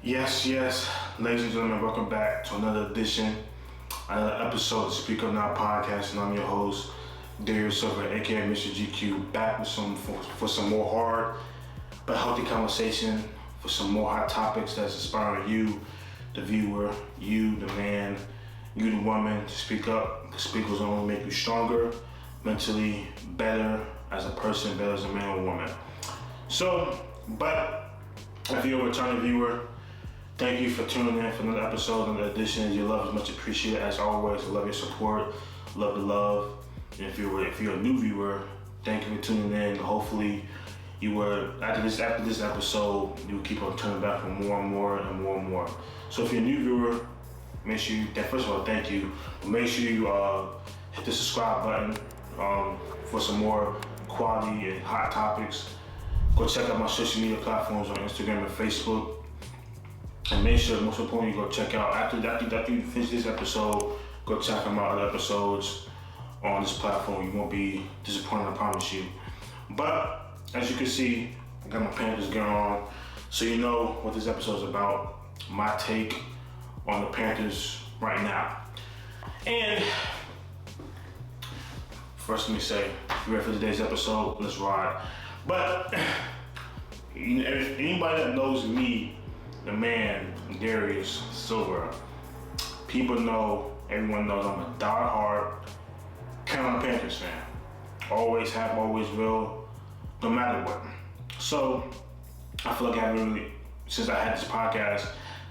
Yes, ladies and gentlemen, welcome back to another edition, another episode of Speak Up Now podcast, and I'm your host, Darius Silver, aka Mr. GQ, back with for some more hard but healthy conversation, for some more hot topics that's inspiring you, the viewer, you, the man, you, the woman, to speak up. Because speak will only make you stronger, mentally better as a person, better as a man or woman. But if you're a returning viewer, thank you for tuning in for another episode, another edition. Your love is much appreciated as always. I love your support, love the love. And if you're a new viewer, thank you for tuning in. Hopefully, after this episode, you will keep on turning back for more and more and more and more. So if you're a new viewer, make sure first of all, thank you. But make sure you hit the subscribe button for some more quality and hot topics. Go check out my social media platforms on Instagram and Facebook. And make sure, most importantly, go check out, after you finish this episode, go check out my other episodes on this platform. You won't be disappointed, I promise you. But, as you can see, I got my Panthers gear on, so you know what this episode is about. My take on the Panthers right now. And, first let me say, if you're ready for today's episode, let's ride. But, if anybody that knows me, the man, Darius Silver, everyone knows I'm a die-hard Carolina Panthers fan. Always have, always will, no matter what. So, I feel like since I had this podcast,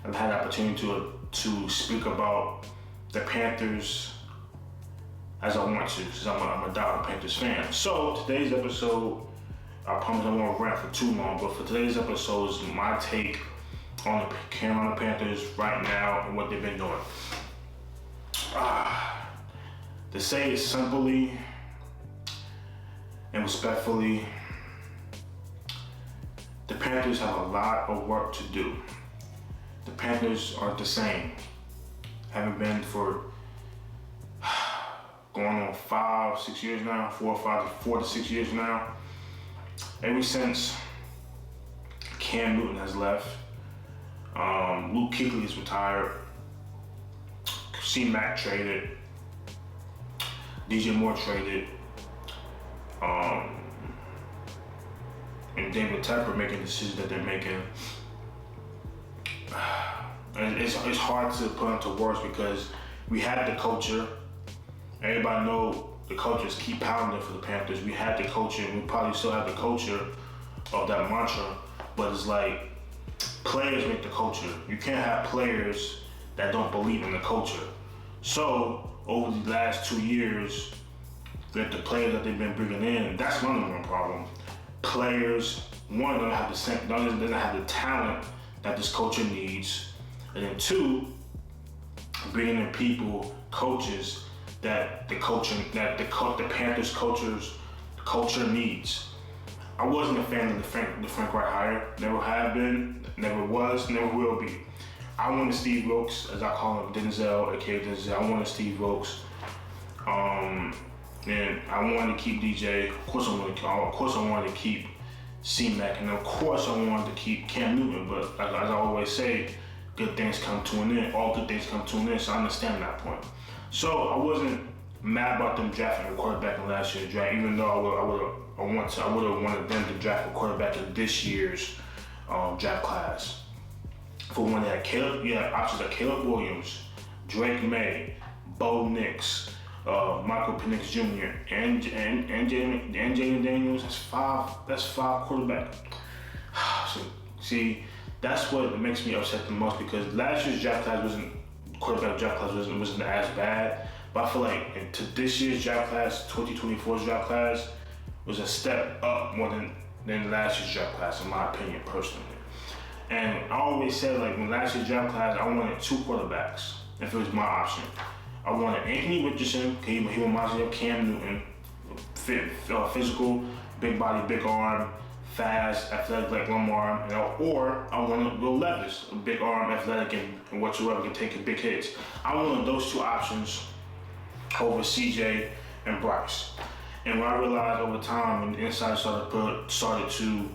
I've had the opportunity to speak about the Panthers as I want to, since I'm a die-hard Panthers fan. So, today's episode, I promise I won't rant for too long, but for today's episode is my take on the Carolina Panthers right now and what they've been doing. To say it simply and respectfully, the Panthers have a lot of work to do. The Panthers aren't the same. Haven't been for going on 5-6 years now, 4 to 6 years now. Ever since Cam Newton has left, Luke Kuechly is retired, C-Mac traded, DJ Moore traded, and David Tepper making decisions that they're making. It's hard to put into words because we had the culture. Everybody know the cultures keep pounding for the Panthers. We had the culture, and we probably still have the culture of that mantra, but it's like players make the culture. You can't have players that don't believe in the culture. So over the last 2 years, with the players that they've been bringing in, that's my number one problem. Players, one, doesn't have the talent that this culture needs, and then two, bringing in people, coaches that the Panthers culture needs. I wasn't a fan of the Frank Wright hire. Never have been, never was, never will be. I wanted Steve Wilkes, as I call him, Denzel, aka Denzel. I wanted Steve Wilkes. And I wanted to keep DJ. Of course I wanted to keep C-Mac, and of course I wanted to keep Cam Newton. But as I always say, good things come to an end. All good things come to an end. So I understand that point. So I wasn't mad about them drafting a quarterback in last year's draft, even though I would have wanted them to draft a quarterback in this year's draft class. For one, they had options like Caleb Williams, Drake May, Bo Nix, Michael Penix Jr., and Jaden Daniels. That's five quarterbacks. So see, that's what makes me upset the most, because last year's draft class wasn't as bad. But I feel like to this year's draft class, 2024's draft class, was a step up more than last year's draft class, in my opinion, personally. And I always said, like, when last year's draft class, I wanted 2 quarterbacks, if it was my option. I wanted Anthony Richardson, he reminds me of Cam Newton, physical, big body, big arm, fast, athletic like Lamar, or I wanted Will Levis, a big arm, athletic, and whatsoever, can take big hits. I wanted those 2 options over CJ and Bryce. And what I realized over time, when the inside started to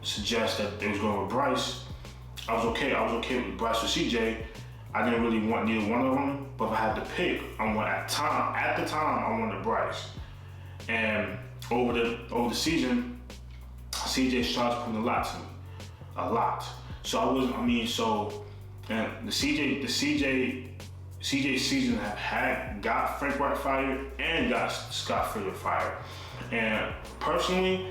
suggest that they was going with Bryce, I was okay. I was okay with Bryce or CJ. I didn't really want neither one of them, but if I had to pick, at the time, I wanted Bryce. And over the season, CJ starts putting a lot to me, a lot. So and the CJ season got Frank Wright fired and got Scott Fitter fired. And personally,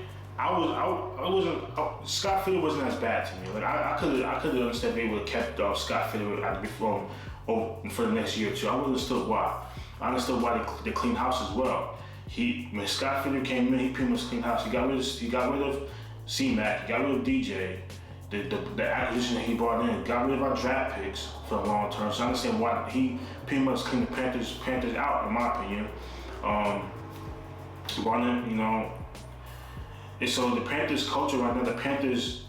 Scott Fitter wasn't as bad to me. Like I could understand they would have kept Scott Fitter for the next year or two. I understood why. I understood why they cleaned house as well. When Scott Fitter came in, he pretty much cleaned house. He got rid of C-Mac, he got rid of DJ. The acquisition that he brought in, got rid of our draft picks for the long term. So I understand why he pretty much cleaned the Panthers out, in my opinion. Brought in, and so the Panthers culture right now,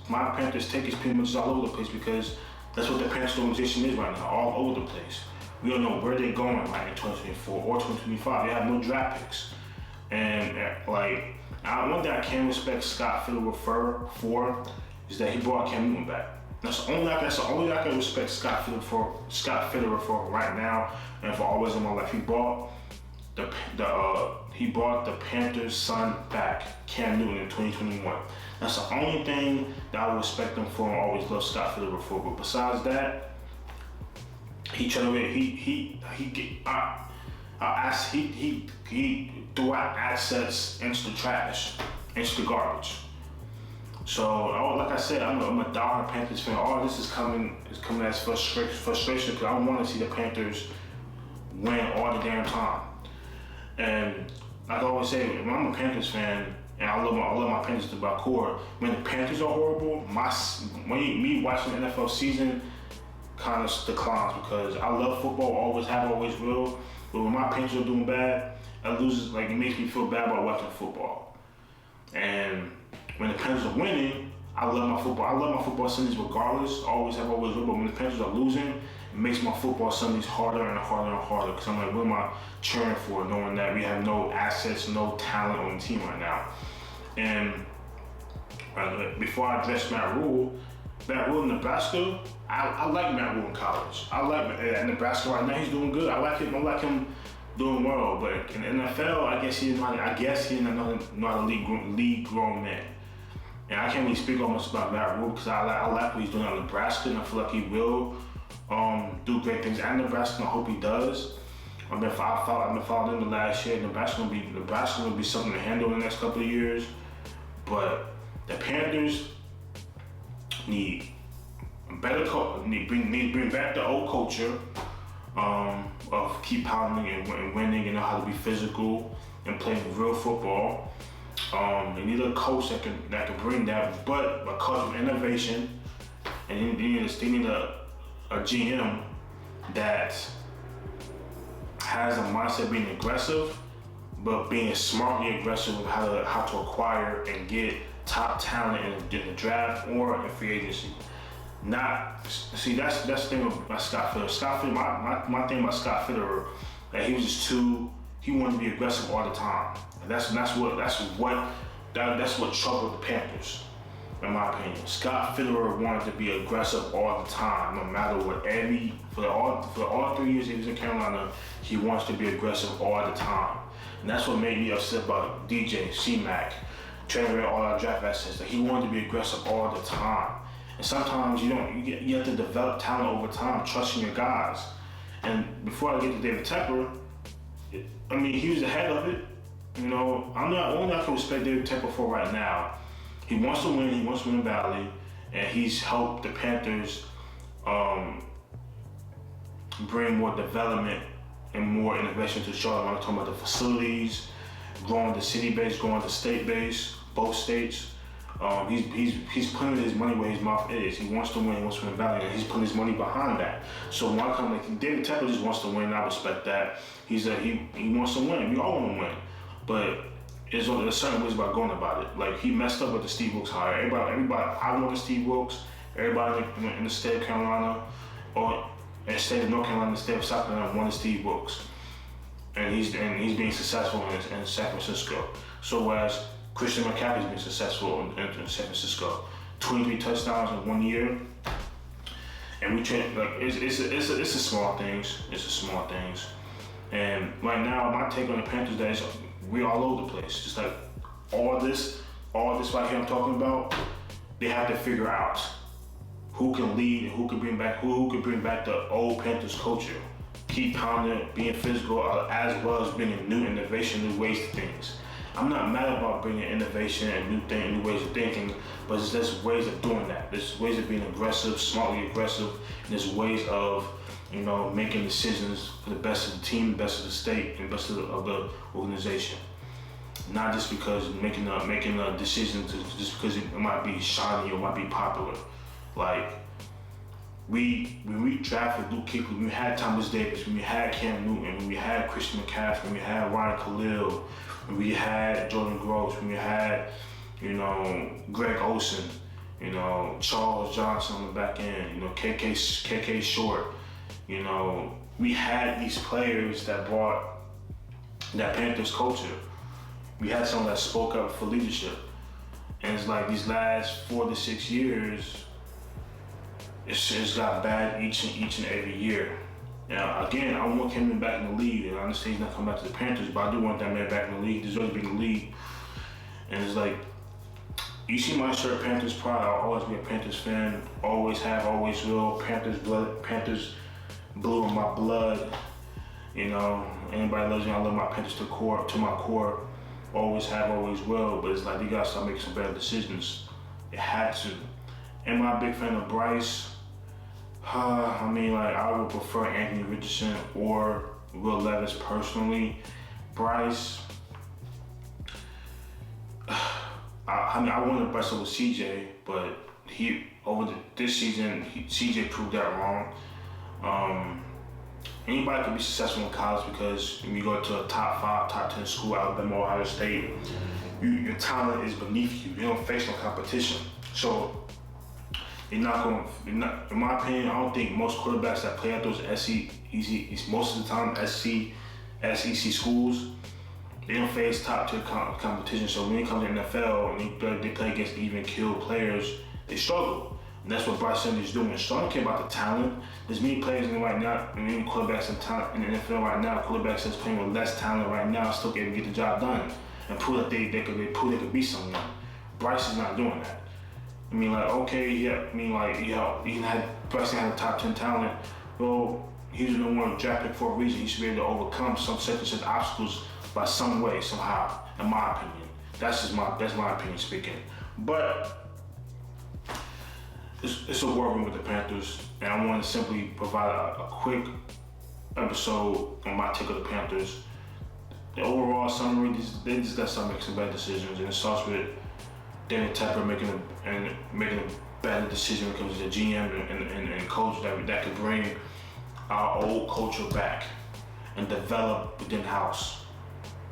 my Panthers take is pretty much all over the place because that's what the Panthers organization is right now, all over the place. We don't know where they're going right in 2024 or 2025. They have no draft picks. And one thing I can respect Scott Fitter for is that he brought Cam Newton back. That's the only thing I can respect Scott Fitter for right now and for always in my life. He brought the Panthers' son back, Cam Newton, in 2021. That's the only thing that I would respect him for and always love Scott Fitter for. But besides that, he threw out assets into the trash, into the garbage. So, like I said, I'm a diehard Panthers fan. All this is coming as frustration because I want to see the Panthers win all the damn time. And like I always say, when I'm a Panthers fan, and I love my Panthers to my core, when the Panthers are horrible, me watching the NFL season kind of declines because I love football, always have, always will. But when my Panthers are doing bad, it makes me feel bad about watching football. And when the Panthers are winning, I love my football. I love my football Sundays regardless. Always have, always will. But when the Panthers are losing, it makes my football Sundays harder and harder and harder. Because I'm like, what am I cheering for? Knowing that we have no assets, no talent on the team right now. And before I address Matt Rule in Nebraska, I like Matt Rule in college. I like Nebraska right now. He's doing good. I like him doing well. But in the NFL, I guess he didn't know how to lead grown men. And I can't really speak almost about Matt Rule because I like what he's doing at Nebraska, and I feel like he will do great things at Nebraska, and I hope he does. I've been following him the last year. Nebraska will be something to handle in the next couple of years. But the Panthers need better need to bring back the old culture of keep pounding and winning and know how to be physical and playing real football. They need a coach that can bring that, but a culture of innovation, and they need a GM that has a mindset of being aggressive, but being smartly aggressive with how to acquire and get top talent in the draft or in free agency. That's the thing about Scott Fitter. My thing about Scott Fitter, that he was just he wanted to be aggressive all the time. And that's what troubled the Panthers, in my opinion. Scott Fitter wanted to be aggressive all the time, no matter what. For all 3 years he was in Carolina, he wants to be aggressive all the time. And that's what made me upset about DJ, C-Mac, trading away all our draft assets. That he wanted to be aggressive all the time. And sometimes you have to develop talent over time, trusting your guys. And before I get to David Tepper, he was ahead of it. I'm not only I can respect David Tepper for right now. He wants to win. He wants to win the Valley, and he's helped the Panthers bring more development and more innovation to Charlotte. I'm talking about the facilities, growing the city base, growing the state base, both states. He's putting his money where his mouth is. He wants to win. He wants to win Valley, and he's putting his money behind that. So when I come David Tepper just wants to win. I respect that. He wants to win. We all want to win. But there's certain ways about going about it. Like, he messed up with the Steve Wilkes hire. Everybody, I know the Steve Wilkes. Everybody in the state of Carolina, or in the state of North Carolina, the state of South Carolina, wanted Steve Wilkes. And he's being successful in San Francisco. So whereas Christian McCaffrey's been successful in San Francisco. 23 touchdowns in 1 year. And we train, like, it's the small things. It's the small things. And right now, my take on the Panthers is we're all over the place. Just like all this right here I'm talking about, they have to figure out who can lead and who can bring back the old Panthers culture. Keep pounding, being physical, as well as bringing new innovation, new ways to things. I'm not mad about bringing innovation and new ways of thinking, but there's ways of doing that. There's ways of being aggressive, smartly aggressive, and there's ways of, making decisions for the best of the team, the best of the state, and best of the organization. Not just because making a decision just because it might be shiny or might be popular. Like, when we drafted Luke Kuechly, when we had Thomas Davis, when we had Cam Newton, when we had Christian McCaffrey, when we had Ryan Khalil, when we had Jordan Gross, when we had, Greg Olsen, Charles Johnson on the back end, KK Short, we had these players that brought that Panthers culture. We had someone that spoke up for leadership. And it's like these last 4 to 6 years, it's got bad each and every year. Now, again, I want Cam Newton back in the league, and I understand he's not coming back to the Panthers, but I do want that man back in the league. He deserves to be in the league. And it's like, you see my shirt, Panthers Pride. I'll always be a Panthers fan. Always have, always will. Panthers blood, Panthers blue in my blood. Anybody loves me, I love my Panthers to my core. Always have, always will. But it's like, you gotta start making some better decisions. It had to. Am I a big fan of Bryce? I would prefer Anthony Richardson or Will Levis personally. Bryce, I wanted Bryce over CJ, but this season, CJ proved that wrong. Anybody can be successful in college because when you go to a top 5, top 10 school, Alabama, Ohio State, your talent is beneath you. You don't face no competition. So, in my opinion, I don't think most quarterbacks that play at those most of the time SEC schools, they don't face top tier competition. So when it comes to NFL and they play against even killed players, they struggle. And that's what Bryce Young is doing. So I don't care about the talent. There's many players right now, many quarterbacks in the NFL right now, quarterbacks that's playing with less talent right now, still can get the job done and prove that they could be someone. Bryce is not doing that. Bryson had a top 10 talent. Well, he was the one draft pick for a reason. He should be able to overcome some such obstacles by some way, somehow, in my opinion. That's my opinion speaking. But it's a war room with the Panthers, and I want to simply provide a quick episode on my take of the Panthers. The overall summary, they just got to make some bad decisions, and it starts with Daniel Tepper making a better decision when it comes to the GM and coach that could bring our old culture back and develop within house.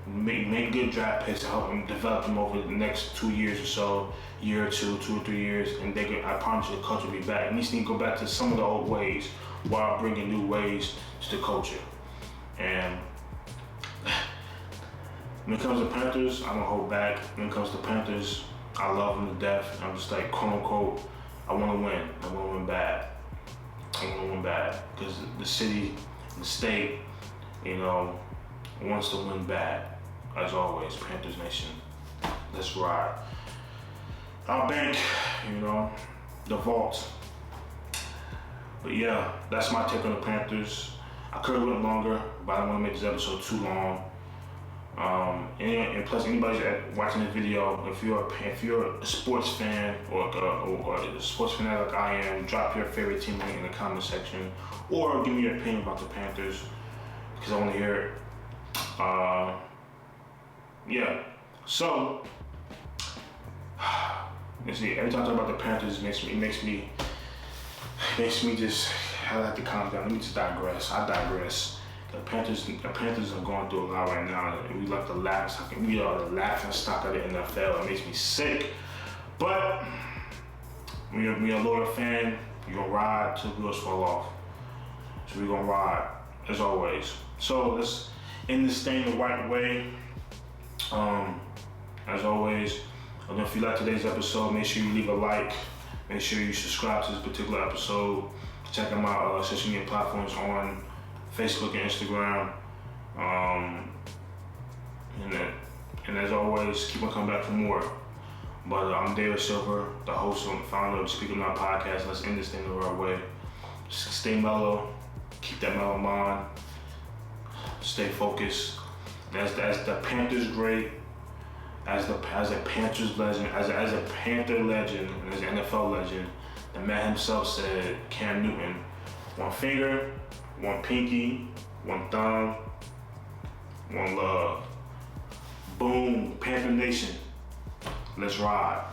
Make good draft picks to help them develop them over the next 2 years or so, year or 2 or 3 years, and I promise you the culture will be back. It needs to go back to some of the old ways while bringing new ways to the culture. And when it comes to Panthers, I don't hold back. When it comes to Panthers, I love them to death. I'm just like, quote unquote, I want to win. I want to win bad. I want to win bad because the city, the state, wants to win bad. As always, Panthers Nation, let's ride. Our bank, the vault. But yeah, that's my take on the Panthers. I could have went longer, but I don't want to make this episode too long. And plus, anybody watching this video, if you're a sports fan or a sports fan like I am, drop your favorite team in the comment section, or give me your opinion about the Panthers because I want to hear it. Yeah. So, you see, every time I talk about the Panthers, it makes me just, I have to calm down. Let me just digress. I digress. The Panthers are going through a lot right now, and we are the laughing stock of the NFL. It makes me sick. But when you're a loyal fan, you're gonna ride till the wheels fall off. So we're gonna ride, as always. So let's end this thing the right way. As always, if you like today's episode, make sure you leave a like, Make sure you subscribe to this particular episode. Check out my social media platforms on Facebook and Instagram. And as always, keep on coming back for more. But I'm David Silver, the host and founder of Speaking Out Podcast. Let's end this thing the right way. Stay mellow, keep that mellow mind, stay focused. As the Panthers great, as a Panthers legend, as a Panther legend, and as an NFL legend, the man himself said, Cam Newton, one finger, one pinky, one thumb, one love. Boom, Panther Nation, let's ride.